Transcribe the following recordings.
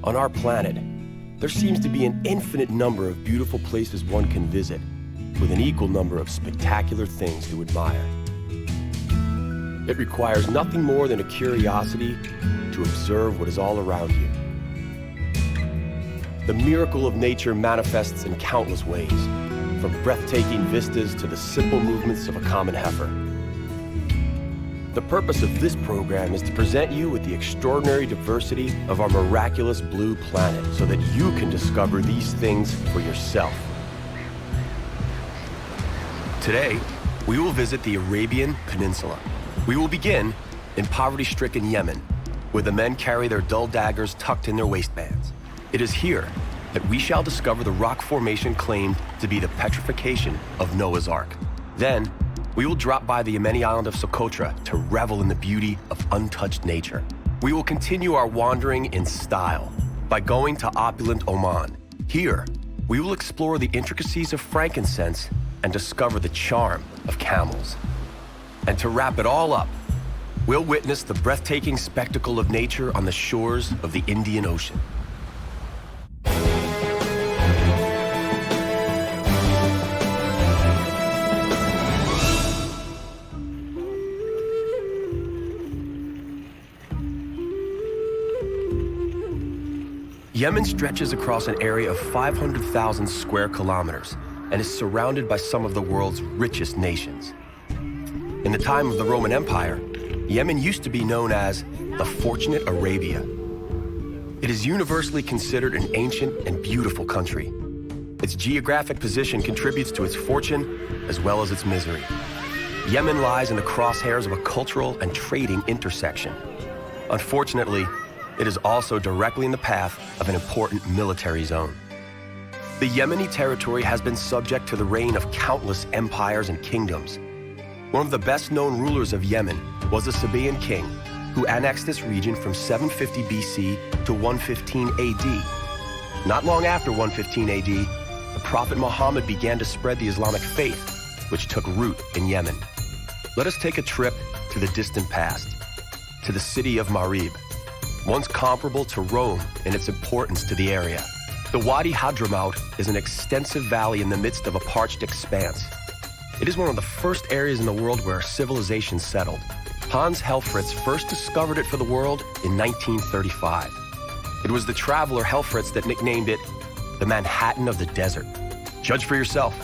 On our planet, there seems to be an infinite number of beautiful places one can visit, with an equal number of spectacular things to admire. It requires nothing more than a curiosity to observe what is all around you. The miracle of nature manifests in countless ways, from breathtaking vistas to the simple movements of a common heifer. The purpose of this program is to present you with the extraordinary diversity of our miraculous blue planet so that you can discover these things for yourself. Today, we will visit the Arabian Peninsula. We will begin in poverty-stricken Yemen, where the men carry their dull daggers tucked in their waistbands. It is here that we shall discover the rock formation claimed to be the petrification of Noah's Ark. Then, we will drop by the Yemeni island of Socotra to revel in the beauty of untouched nature. We will continue our wandering in style by going to opulent Oman. Here, we will explore the intricacies of frankincense and discover the charm of camels. And to wrap it all up, we'll witness the breathtaking spectacle of nature on the shores of the Indian Ocean. Yemen stretches across an area of 500,000 square kilometers and is surrounded by some of the world's richest nations. In the time of the Roman Empire, Yemen used to be known as the Fortunate Arabia. It is universally considered an ancient and beautiful country. Its geographic position contributes to its fortune as well as its misery. Yemen lies in the crosshairs of a cultural and trading intersection. Unfortunately, it is also directly in the path of an important military zone. The Yemeni territory has been subject to the reign of countless empires and kingdoms. One of the best-known rulers of Yemen was the Sabaean king, who annexed this region from 750 BC to 115 AD. Not long after 115 AD, the Prophet Muhammad began to spread the Islamic faith, which took root in Yemen. Let us take a trip to the distant past, to the city of Marib, once comparable to Rome in its importance to the area. The Wadi Hadramaut is an extensive valley in the midst of a parched expanse. It is one of the first areas in the world where civilization settled. Hans Helfrich first discovered it for the world in 1935. It was the traveler Helfrich that nicknamed it the Manhattan of the desert. Judge for yourself.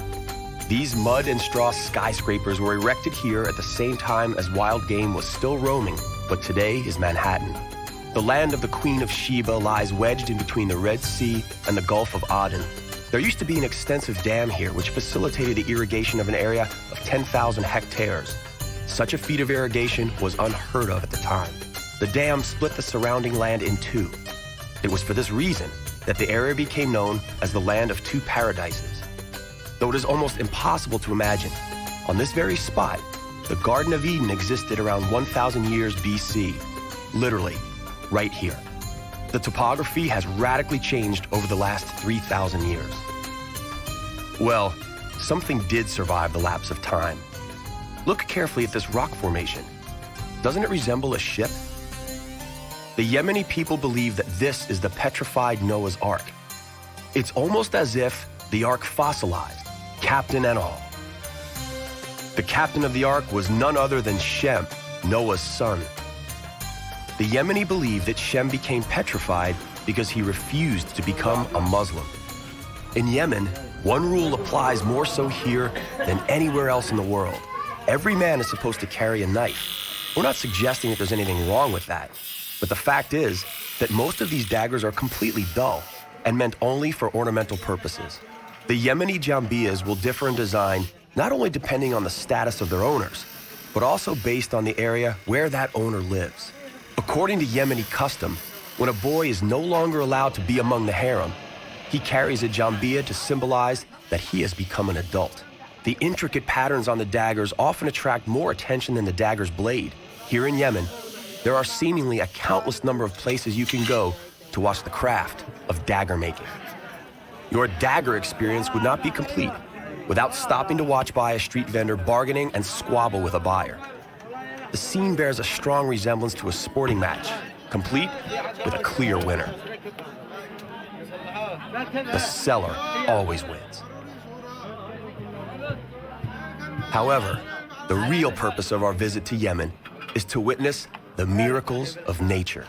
These mud and straw skyscrapers were erected here at the same time as wild game was still roaming, but today is Manhattan. The land of the Queen of Sheba lies wedged in between the Red Sea and the Gulf of Aden. There used to be an extensive dam here which facilitated the irrigation of an area of 10,000 hectares. Such a feat of irrigation was unheard of at the time. The dam split the surrounding land in two. It was for this reason that the area became known as the Land of Two Paradises. Though it is almost impossible to imagine, on this very spot, the Garden of Eden existed around 1,000 years BC, literally, right here. The topography has radically changed over the last 3,000 years. Well, something did survive the lapse of time. Look carefully at this rock formation. Doesn't it resemble a ship? The Yemeni people believe that this is the petrified Noah's Ark. It's almost as if the Ark fossilized, captain and all. The captain of the Ark was none other than Shem, Noah's son. The Yemeni believe that Shem became petrified because he refused to become a Muslim. In Yemen, one rule applies more so here than anywhere else in the world. Every man is supposed to carry a knife. We're not suggesting that there's anything wrong with that, but the fact is that most of these daggers are completely dull and meant only for ornamental purposes. The Yemeni jambiyas will differ in design not only depending on the status of their owners, but also based on the area where that owner lives. According to Yemeni custom, when a boy is no longer allowed to be among the harem, he carries a jambiya to symbolize that he has become an adult. The intricate patterns on the daggers often attract more attention than the dagger's blade. Here in Yemen, there are seemingly a countless number of places you can go to watch the craft of dagger making. Your dagger experience would not be complete without stopping to watch by a street vendor bargaining and squabble with a buyer. The scene bears a strong resemblance to a sporting match, complete with a clear winner. the seller always wins. However, the real purpose of our visit to Yemen is to witness the miracles of nature.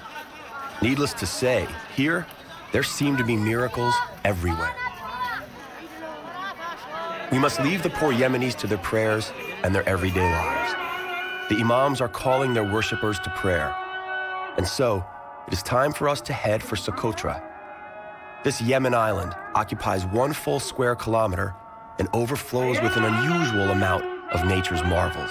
Needless to say, here, there seem to be miracles everywhere. We must leave the poor Yemenis to their prayers and their everyday lives. The imams are calling their worshippers to prayer. And so, it is time for us to head for Socotra. This Yemen island occupies 1 full square kilometer and overflows with an unusual amount of nature's marvels.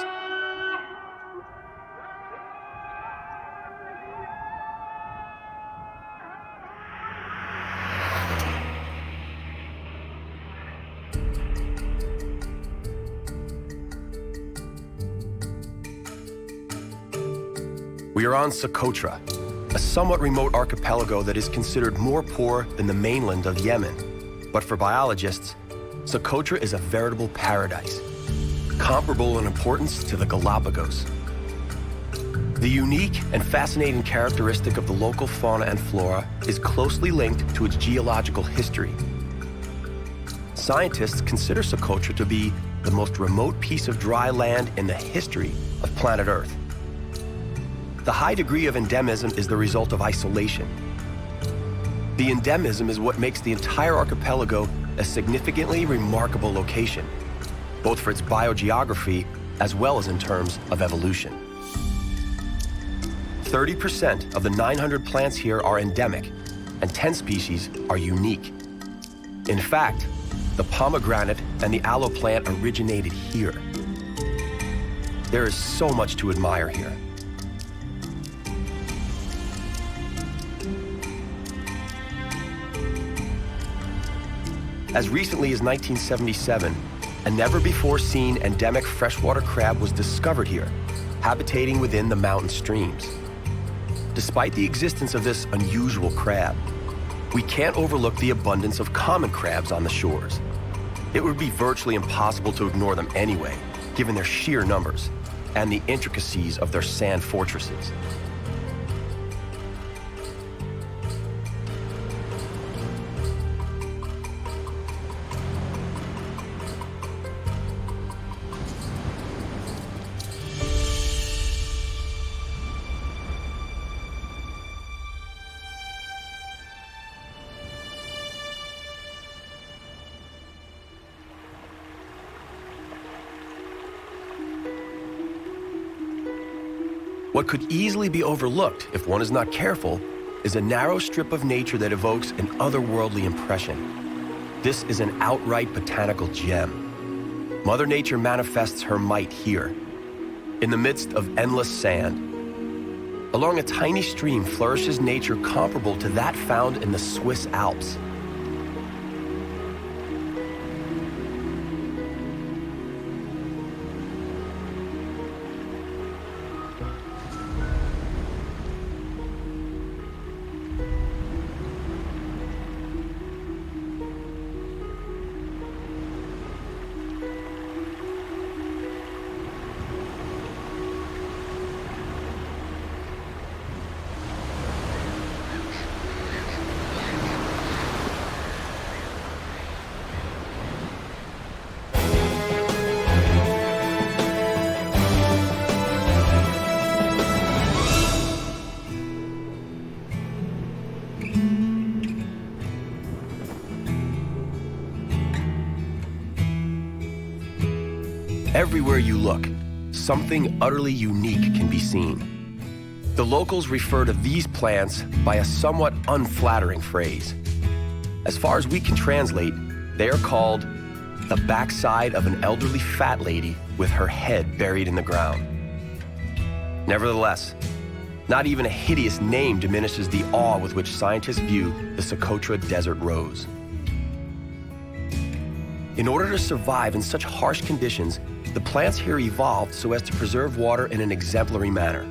We are on Socotra, a somewhat remote archipelago that is considered more poor than the mainland of Yemen. But for biologists, Socotra is a veritable paradise, comparable in importance to the Galapagos. The unique and fascinating characteristic of the local fauna and flora is closely linked to its geological history. Scientists consider Socotra to be the most remote piece of dry land in the history of planet Earth. The high degree of endemism is the result of isolation. The endemism is what makes the entire archipelago a significantly remarkable location, both for its biogeography as well as in terms of evolution. 30% of the 900 plants here are endemic, and 10 species are unique. In fact, the pomegranate and the aloe plant originated here. There is so much to admire here. As recently as 1977, a never-before-seen endemic freshwater crab was discovered here, habitating within the mountain streams. Despite the existence of this unusual crab, we can't overlook the abundance of common crabs on the shores. It would be virtually impossible to ignore them anyway, given their sheer numbers and the intricacies of their sand fortresses. What could easily be overlooked if one is not careful is a narrow strip of nature that evokes an otherworldly impression. This is an outright botanical gem. Mother Nature manifests her might here, in the midst of endless sand. Along a tiny stream flourishes nature comparable to that found in the Swiss Alps. Everywhere you look, something utterly unique can be seen. The locals refer to these plants by a somewhat unflattering phrase. As far as we can translate, they are called the backside of an elderly fat lady with her head buried in the ground. Nevertheless, not even a hideous name diminishes the awe with which scientists view the Socotra desert rose. In order to survive in such harsh conditions, the plants here evolved so as to preserve water in an exemplary manner.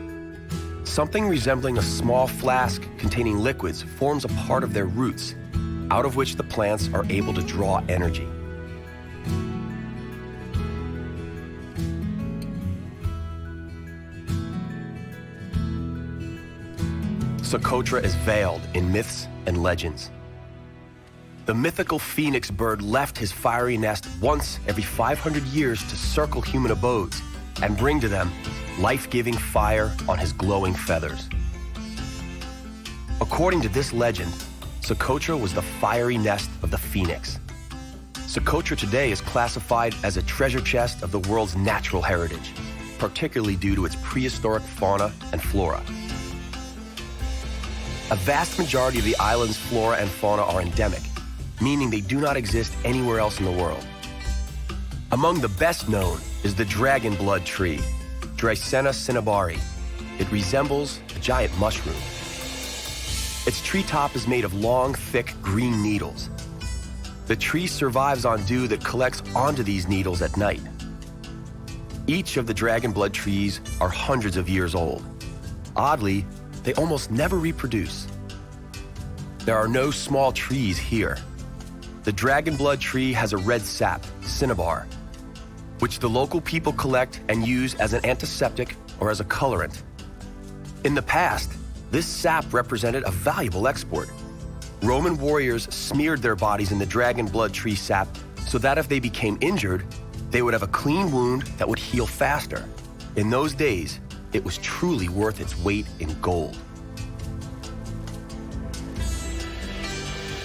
Something resembling a small flask containing liquids forms a part of their roots, out of which the plants are able to draw energy. Socotra is veiled in myths and legends. The mythical phoenix bird left his fiery nest once every 500 years to circle human abodes and bring to them life-giving fire on his glowing feathers. According to this legend, Socotra was the fiery nest of the phoenix. Socotra today is classified as a treasure chest of the world's natural heritage, particularly due to its prehistoric fauna and flora. A vast majority of the island's flora and fauna are endemic, meaning they do not exist anywhere else in the world. Among the best known is the dragon blood tree, Dreissena cinnamomum. It resembles a giant mushroom. Its treetop is made of long, thick green needles. The tree survives on dew that collects onto these needles at night. Each of the dragon blood trees are hundreds of years old. Oddly, they almost never reproduce. There are no small trees here. The dragon blood tree has a red sap, cinnabar, which the local people collect and use as an antiseptic or as a colorant. In the past, this sap represented a valuable export. Roman warriors smeared their bodies in the dragon blood tree sap so that if they became injured, they would have a clean wound that would heal faster. In those days, it was truly worth its weight in gold.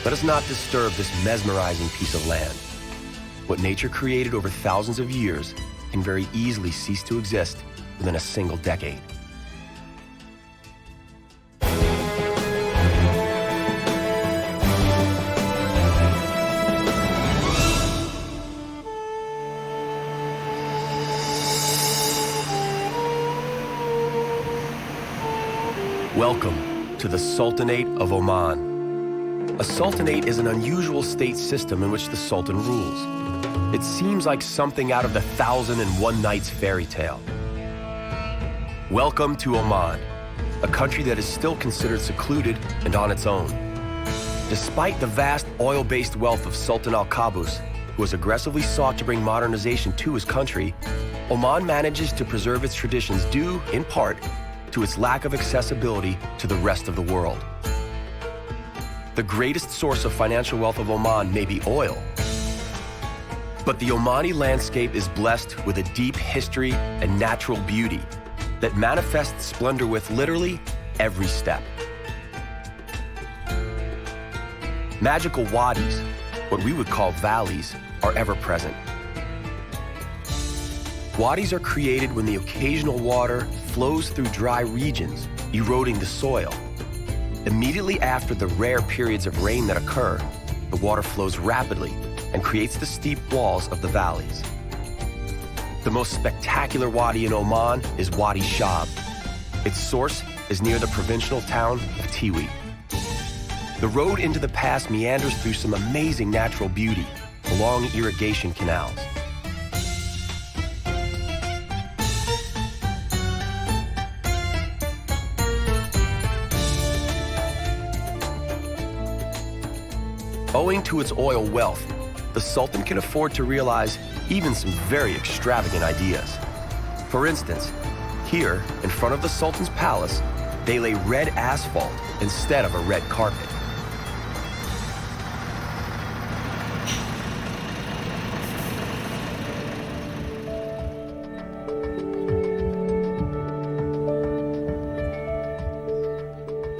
Let us not disturb this mesmerizing piece of land. What nature created over thousands of years can very easily cease to exist within a single decade. Welcome to the Sultanate of Oman. A sultanate is an unusual state system in which the sultan rules. It seems like something out of the 1001 Nights fairy tale. Welcome to Oman, a country that is still considered secluded and on its own. Despite the vast oil-based wealth of Sultan al-Qaboos, who has aggressively sought to bring modernization to his country, Oman manages to preserve its traditions due, in part, to its lack of accessibility to the rest of the world. The greatest source of financial wealth of Oman may be oil, but the Omani landscape is blessed with a deep history and natural beauty that manifests splendor with literally every step. Magical wadis, what we would call valleys, are ever present. Wadis are created when the occasional water flows through dry regions, eroding the soil. Immediately after the rare periods of rain that occur, the water flows rapidly and creates the steep walls of the valleys. The most spectacular wadi in Oman is Wadi Shab. Its source is near the provincial town of Tiwi. The road into the pass meanders through some amazing natural beauty along irrigation canals. Owing to its oil wealth, the Sultan can afford to realize even some very extravagant ideas. For instance, here, in front of the Sultan's palace, they lay red asphalt instead of a red carpet.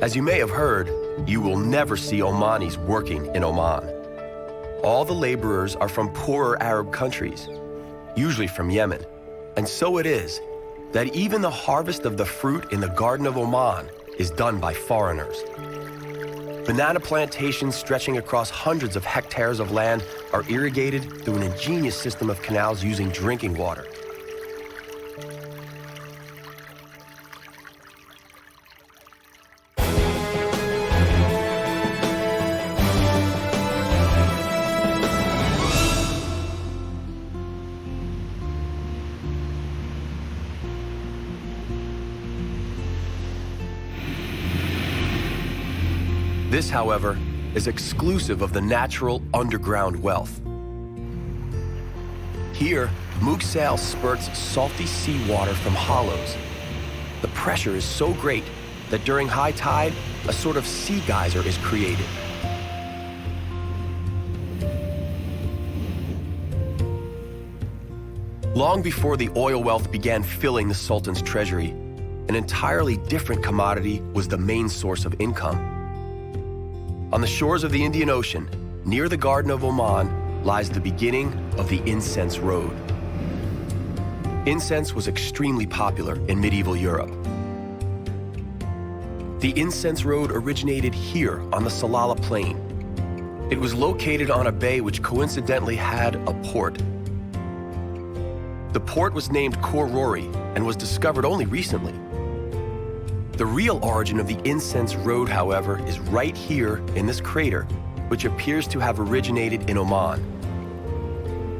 As you may have heard, you will never see Omanis working in Oman. All the laborers are from poorer Arab countries, usually from Yemen. And so it is that even the harvest of the fruit in the Garden of Oman is done by foreigners. Banana plantations stretching across hundreds of hectares of land are irrigated through an ingenious system of canals using drinking water. This, however, is exclusive of the natural underground wealth. Here, Mughsal spurts salty seawater from hollows. The pressure is so great that during high tide, a sort of sea geyser is created. Long before the oil wealth began filling the Sultan's treasury, an entirely different commodity was the main source of income. On the shores of the Indian Ocean, near the Garden of Oman, lies the beginning of the incense road. Incense was extremely popular in medieval Europe. The incense road originated here on the Salalah Plain. It was located on a bay which coincidentally had a port. The port was named Khor Rori and was discovered only recently. The real origin of the incense road, however, is right here in this crater, which appears to have originated in Oman.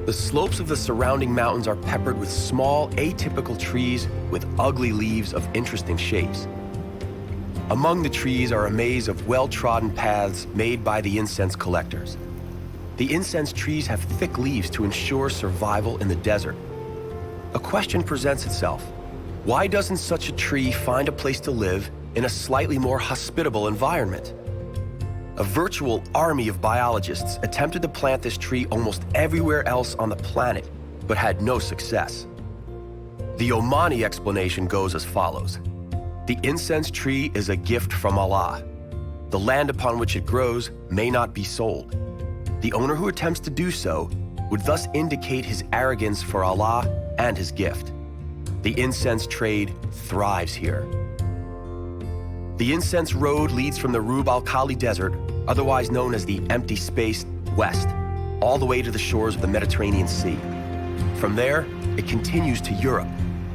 The slopes of the surrounding mountains are peppered with small, atypical trees with ugly leaves of interesting shapes. Among the trees are a maze of well-trodden paths made by the incense collectors. The incense trees have thick leaves to ensure survival in the desert. A question presents itself. Why doesn't such a tree find a place to live in a slightly more hospitable environment? A virtual army of biologists attempted to plant this tree almost everywhere else on the planet, but had no success. The Omani explanation goes as follows. The incense tree is a gift from Allah. The land upon which it grows may not be sold. The owner who attempts to do so would thus indicate his arrogance for Allah and his gift. The incense trade thrives here. The incense road leads from the Rub al Khali desert, otherwise known as the empty space, west, all the way to the shores of the Mediterranean Sea. From there, it continues to Europe.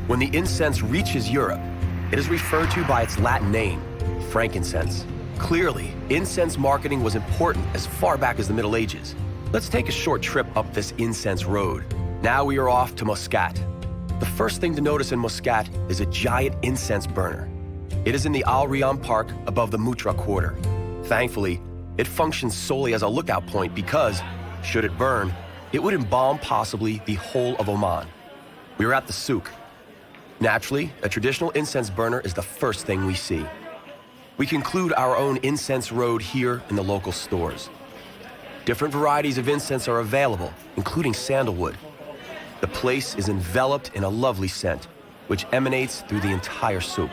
When the incense reaches Europe, it is referred to by its Latin name, frankincense. Clearly, incense marketing was important as far back as the Middle Ages. Let's take a short trip up this incense road. Now we are off to Muscat. The first thing to notice in Muscat is a giant incense burner. It is in the Al Riyam Park above the Mutra Quarter. Thankfully, it functions solely as a lookout point because, should it burn, it would embalm possibly the whole of Oman. We are at the souk. Naturally, a traditional incense burner is the first thing we see. We conclude our own incense road here in the local stores. Different varieties of incense are available, including sandalwood. The place is enveloped in a lovely scent, which emanates through the entire souk.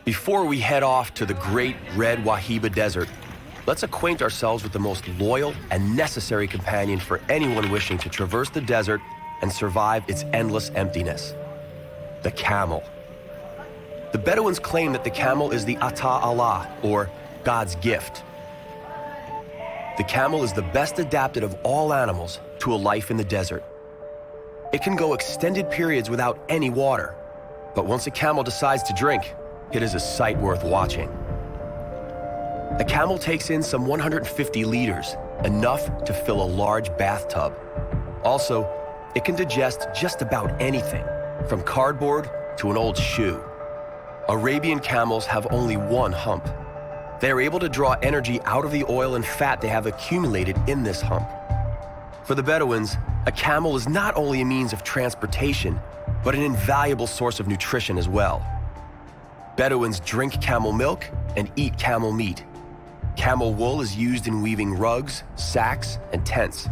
Before we head off to the great Red Wahiba Desert, let's acquaint ourselves with the most loyal and necessary companion for anyone wishing to traverse the desert and survive its endless emptiness: the camel. The Bedouins claim that the camel is the Ata Allah, or God's gift. The camel is the best adapted of all animals to a life in the desert. It can go extended periods without any water, but once a camel decides to drink, it is a sight worth watching. A camel takes in some 150 liters, enough to fill a large bathtub. Also, it can digest just about anything, from cardboard to an old shoe. Arabian camels have only one hump. They are able to draw energy out of the oil and fat they have accumulated in this hump. For the Bedouins, a camel is not only a means of transportation, but an invaluable source of nutrition as well. Bedouins drink camel milk and eat camel meat. Camel wool is used in weaving rugs, sacks, and tents.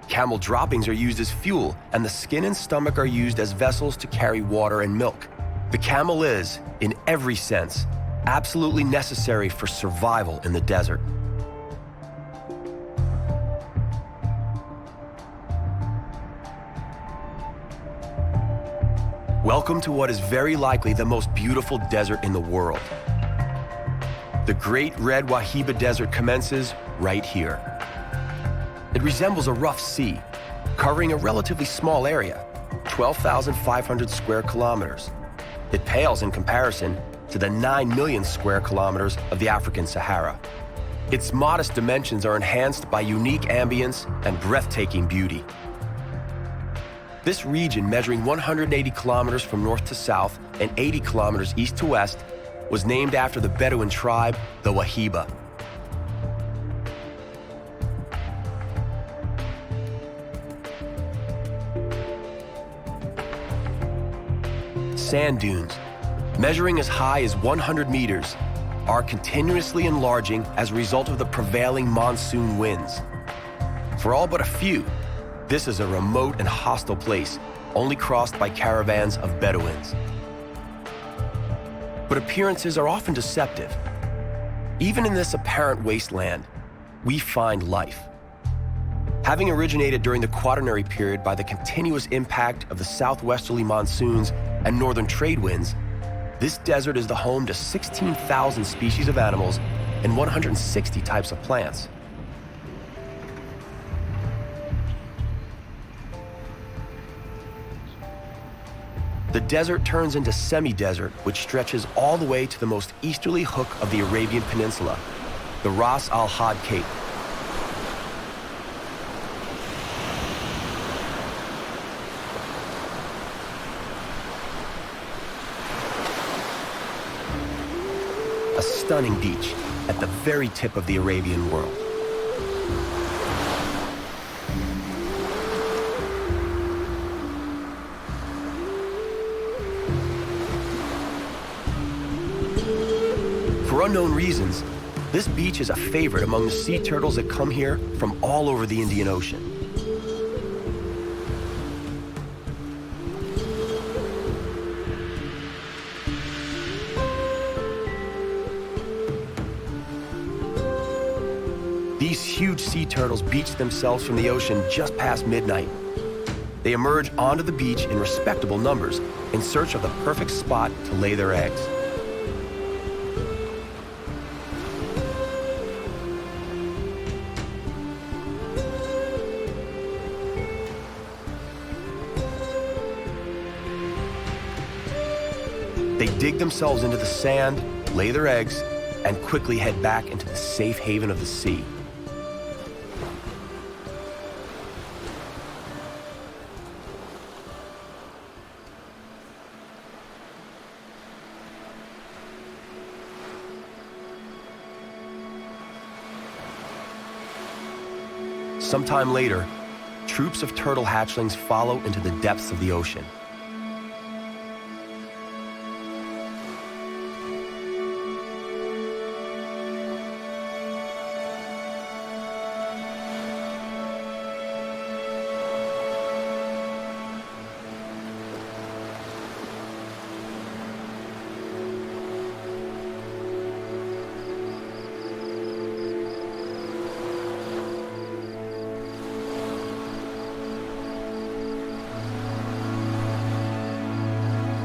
Camel droppings are used as fuel, and the skin and stomach are used as vessels to carry water and milk. The camel is, in every sense, absolutely necessary for survival in the desert. Welcome to what is very likely the most beautiful desert in the world. The Great Red Wahiba Desert commences right here. It resembles a rough sea, covering a relatively small area, 12,500 square kilometers. It pales in comparison to the 9 million square kilometers of the African Sahara. Its modest dimensions are enhanced by unique ambience and breathtaking beauty. This region, measuring 180 kilometers from north to south and 80 kilometers east to west, was named after the Bedouin tribe, the Wahiba. sand dunes, measuring as high as 100 meters, are continuously enlarging as a result of the prevailing monsoon winds. For all but a few, this is a remote and hostile place, only crossed by caravans of Bedouins. But appearances are often deceptive. Even in this apparent wasteland, we find life. Having originated during the Quaternary period by the continuous impact of the southwesterly monsoons and northern trade winds, this desert is the home to 16,000 species of animals and 160 types of plants. The desert turns into semi-desert, which stretches all the way to the most easterly hook of the Arabian Peninsula, the Ras al Jinz Cape. A stunning beach at the very tip of the Arabian world. For unknown reasons, this beach is a favorite among the sea turtles that come here from all over the Indian Ocean. These huge sea turtles beach themselves from the ocean just past midnight. They emerge onto the beach in respectable numbers in search of the perfect spot to lay their eggs. They dig themselves into the sand, lay their eggs, and quickly head back into the safe haven of the sea. Sometime later, troops of turtle hatchlings follow into the depths of the ocean.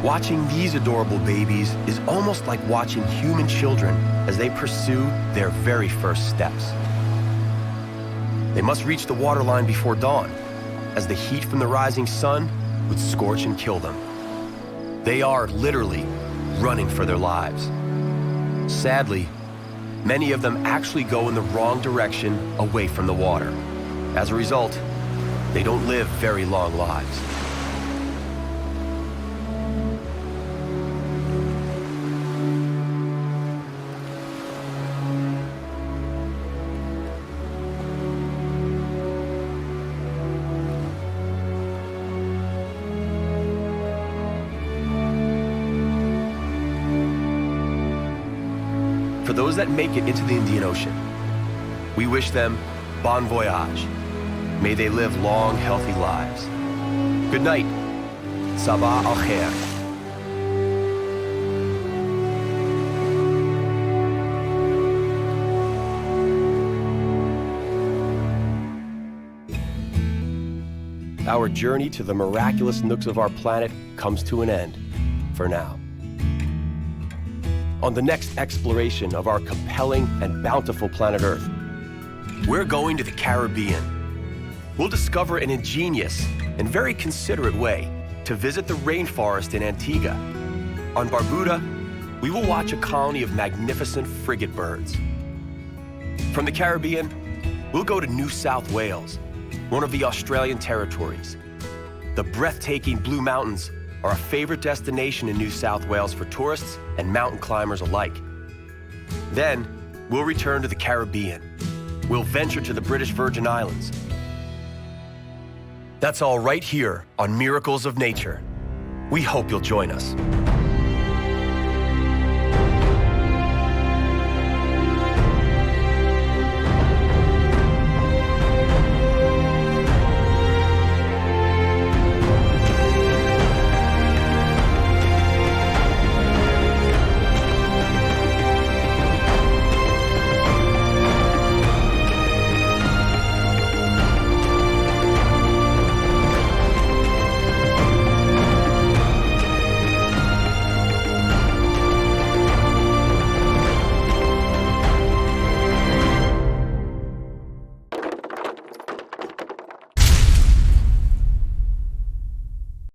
Watching these adorable babies is almost like watching human children as they pursue their very first steps. They must reach the waterline before dawn, as the heat from the rising sun would scorch and kill them. They are literally running for their lives. Sadly, many of them actually go in the wrong direction away from the water. As a result, they don't live very long lives. For those that make it into the Indian Ocean, we wish them bon voyage. May they live long, healthy lives. Good night. Sabah al khair. Our journey to the miraculous nooks of our planet comes to an end, for now. On the next exploration of our compelling and bountiful planet Earth, we're going to the Caribbean. We'll discover an ingenious and very considerate way to visit the rainforest in Antigua. On Barbuda, we will watch a colony of magnificent frigate birds. From the Caribbean, we'll go to New South Wales, one of the Australian territories. The breathtaking Blue Mountains are a favorite destination in New South Wales for tourists and mountain climbers alike. Then, we'll return to the Caribbean. We'll venture to the British Virgin Islands. That's all right here on Miracles of Nature. We hope you'll join us.